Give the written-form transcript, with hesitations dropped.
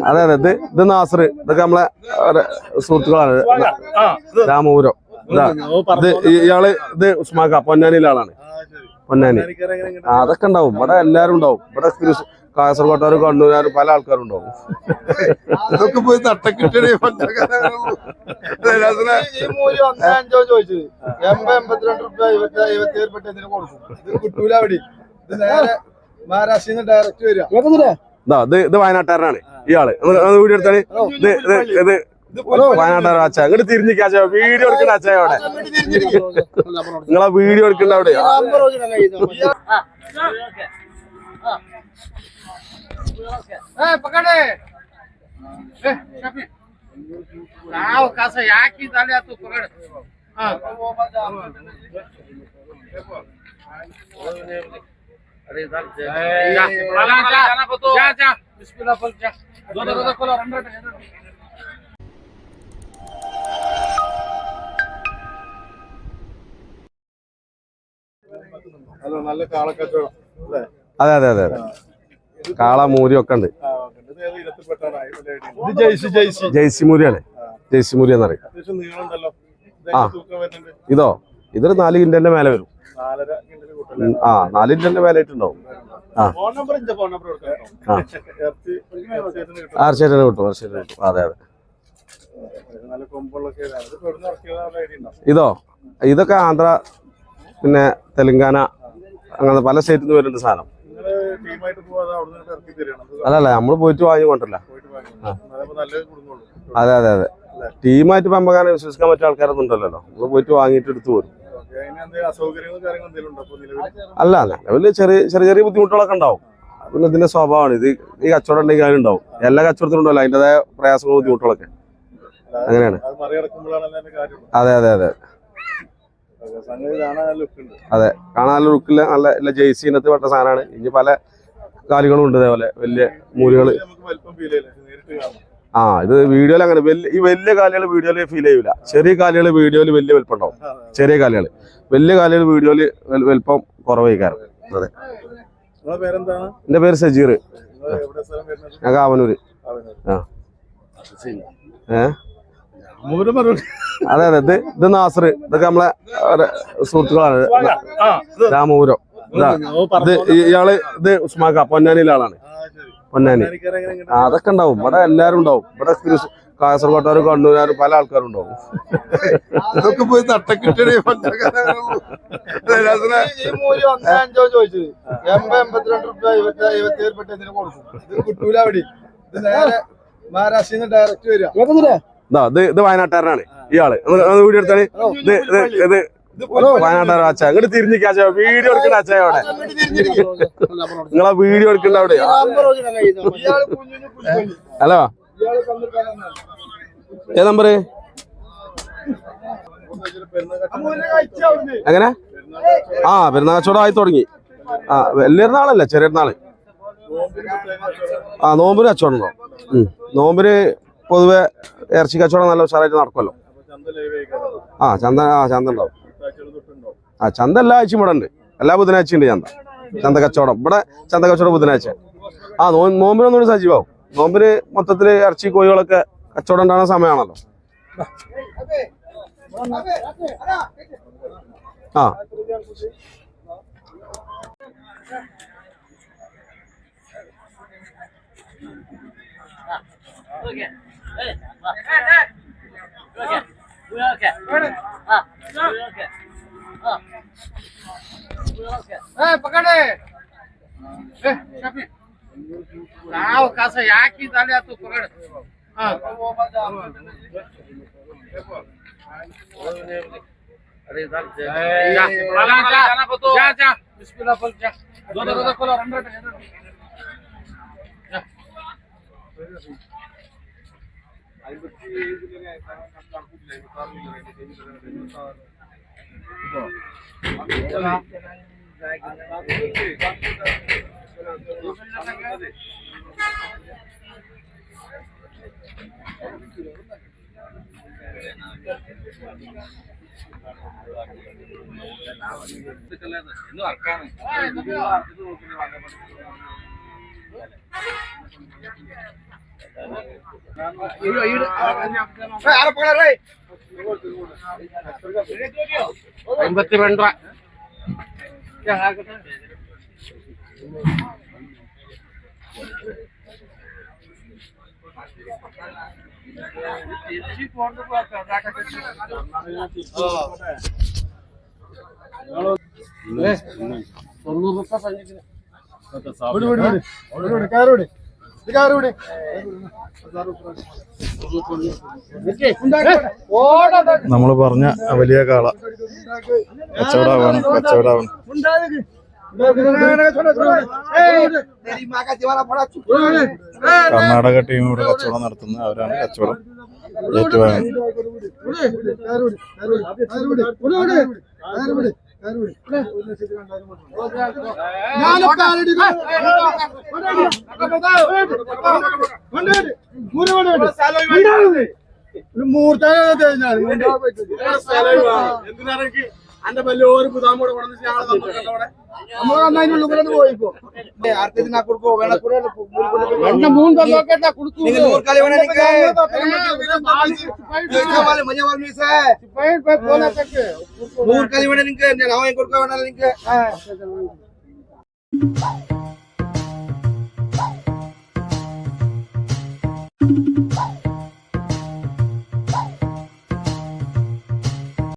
അതെ അതെ ഇത് നാസർ, ഇതൊക്കെ നമ്മളെ സുഹൃത്തുക്കളാണ്. രാമപുരം ഇത് ഇയാള് ഇത് ഉസ്മാക്ക പൊന്നാനിയിലെ ആളാണ്. പൊന്നാനി അതൊക്കെ ഉണ്ടാവും ഇവിടെ, എല്ലാരും ഉണ്ടാവും ഇവിടെ. കാസർഗോട്ടുകാരും കണ്ണൂരുകാരും പല ആൾക്കാരും ഉണ്ടാവും. അതൊക്കെ പോയി തട്ടക്കിട്ടേ മഹാരാഷ്ട്രയിൽ നിന്ന് ഡയറക്റ്റ് വരിക. ഇത് വയനാട്ടുകാരനാണ് ഇയാള്. വീഡിയോ എടുത്താല് ഇത് വയനാട്ടുകാരൻ അച്ഛ ഇങ്ങോട്ട് തിരിഞ്ഞിക്കാച്ച വീഡിയോ എടുക്കണ്ട അച്ഛ അവിടെ. നിങ്ങളാ വീഡിയോ എടുക്കണ്ട അവിടെ. നല്ല കാളക്കച്ചവടം. അതെ അതെ അതെ അതെ, കാള മൂരി ഒക്കെ ഉണ്ട്. ജയ്സി മൂരിയാണ്, ജയ്സി മൂരി എന്നറിയാം. ഇതോ ഇതൊരു 4 കിൻഡലിന്റെ മേലെ വരും. 4 കിൻഡലിന്റെ മേലെ ആയിട്ടുണ്ടാവും. തീർച്ചയായിട്ടും കിട്ടും, തീർച്ചയായിട്ടും കിട്ടും. അതെ അതെ. ഇതൊക്കെ ആന്ധ്ര പിന്നെ തെലങ്കാന അങ്ങനെ പല സ്റ്റേറ്റിൽ നിന്ന് വരുന്നുണ്ട് സാധനം. അല്ലല്ല നമ്മള് പോയിട്ട് വാങ്ങിക്കൊണ്ടല്ല. അതെ അതെ അതെ, ടീമായിട്ട് ഇപ്പൊ നമുക്ക് വിശ്വസിക്കാൻ പറ്റിയ ആൾക്കാരൊന്നും ഉണ്ടല്ലോ. നമ്മള് പോയിട്ട് വാങ്ങിയിട്ട് എടുത്തു പോരും. അല്ല നിലവില് ചെറിയ ചെറിയ ബുദ്ധിമുട്ടുകളൊക്കെ ഉണ്ടാവും. പിന്നെ ഇതിന്റെ സ്വഭാവമാണ് ഇത്. ഈ കച്ചവടം ഉണ്ടെങ്കിൽ അതിന് ഉണ്ടാവും. എല്ലാ കച്ചവടത്തിനും ഉണ്ടല്ലോ അതിൻ്റെതായ പ്രയാസങ്ങളും ബുദ്ധിമുട്ടുകളൊക്കെ. അങ്ങനെയാണ്. അതെ അതെ അതെ അതെ, കാണാൻ ലുക്കില്ല. നല്ല ജെയ്സി ഇനത്ത് പെട്ട സാധനമാണ്. ഇനി പല കാലുകളും ഉണ്ട് ഇതേപോലെ വലിയ മൂലികള്. ഇത് വീഡിയോയിൽ അങ്ങനെ ഈ വലിയ കാലുകൾ വീഡിയോയിൽ ഫീൽ ചെയ്യൂല. ചെറിയ കാലുകൾ വീഡിയോയിൽ വലിയ വലിപ്പം ഉണ്ടാവും. ചെറിയ കാലുകൾ, വലിയ കാലുകൾ വീഡിയോയിൽ വലിപ്പം കുറവായിക്കാരം. അതെ. എന്റെ പേര് സജീർ, ഞാൻ കാവനൂര്. അതെ അതെ ഇത് നാസർ, ഇതൊക്കെ നമ്മളെ സുഹൃത്തുക്കളാണ്. രാമപുരം ഇത് ഇയാള് ഇത് ഉസ്മാക്ക പൊന്നാനിയിലെ ആളാണ്. പൊന്നാനി അതൊക്കെ ഉണ്ടാവും ഇവിടെ, എല്ലാരും ഉണ്ടാവും ഇവിടെ. കാസർഗോട്ടുകാരും കണ്ണൂരുകാരും പല ആൾക്കാരും ഉണ്ടാവും. അതൊക്കെ പോയി തട്ടക്കിട്ടേ മഹാരാഷ്ട്രയിൽ നിന്ന് ഡയറക്റ്റ് വരിക. ഇത് വയനാട്ടുകാരനാണ് ഇയാള്. വീഡിയോ എടുത്താല് ഇത് വയനാട്ടുകാരൻ അച്ഛ ഇങ്ങോട്ട് തിരിഞ്ഞിക്കാച്ച വീഡിയോ എടുക്കണ്ട അച്ഛ അവിടെ. നിങ്ങളാ വീഡിയോ എടുക്കണ്ട അവിടെ. ഹലോ, ഏത് നമ്പറ്? എങ്ങനെ? പെരുന്നാൾ കച്ചവടം ആയി തുടങ്ങി. വലിയ നാളല്ല, ചെറിയ നാള്. നോമ്പിന് കച്ചവടം ഉണ്ടോ? നോമ്പിന് പൊതുവെ ഇറച്ചി കച്ചവടം നല്ല ഉഷാറായിട്ട് നടക്കുമല്ലോ. ചന്ത ഉണ്ടാവും. ചന്ത എല്ലാ ആഴ്ചയും ഇവിടെ ഉണ്ട്. എല്ലാ ബുധനാഴ്ചയും ഉണ്ട് ചന്ത കച്ചവടം. ഇവിടെ ചന്ത കച്ചവടം ബുധനാഴ്ച. നോമ്പിനൊന്നും കൂടി സജീവാവും. നോമ്പിന് മൊത്തത്തില് ഇറച്ചി കോഴികളൊക്കെ കച്ചവടം ഉണ്ടാകുന്ന സമയമാണല്ലോ. നമ്മൾ പറഞ്ഞ വലിയ കാള കച്ചവടാവാണ് കച്ചവടാവാണ്. കർണാടക ടീം ഇവിടെ കച്ചവടം നടത്തുന്നത് അവരാണ് കച്ചവടം ഏറ്റുവാങ്ങുന്നത്. അന്റെ വലിയൊരു പുതാമോടെ പോയിപ്പോ ಮೂರ್ ಕಲಿ ಬೇಡ ನಿಂಗೆ ನಾವು ಹೆಂಗ್ ಕೊಡ್ಕೋ ಬೇಡ ನಿಂಗೆ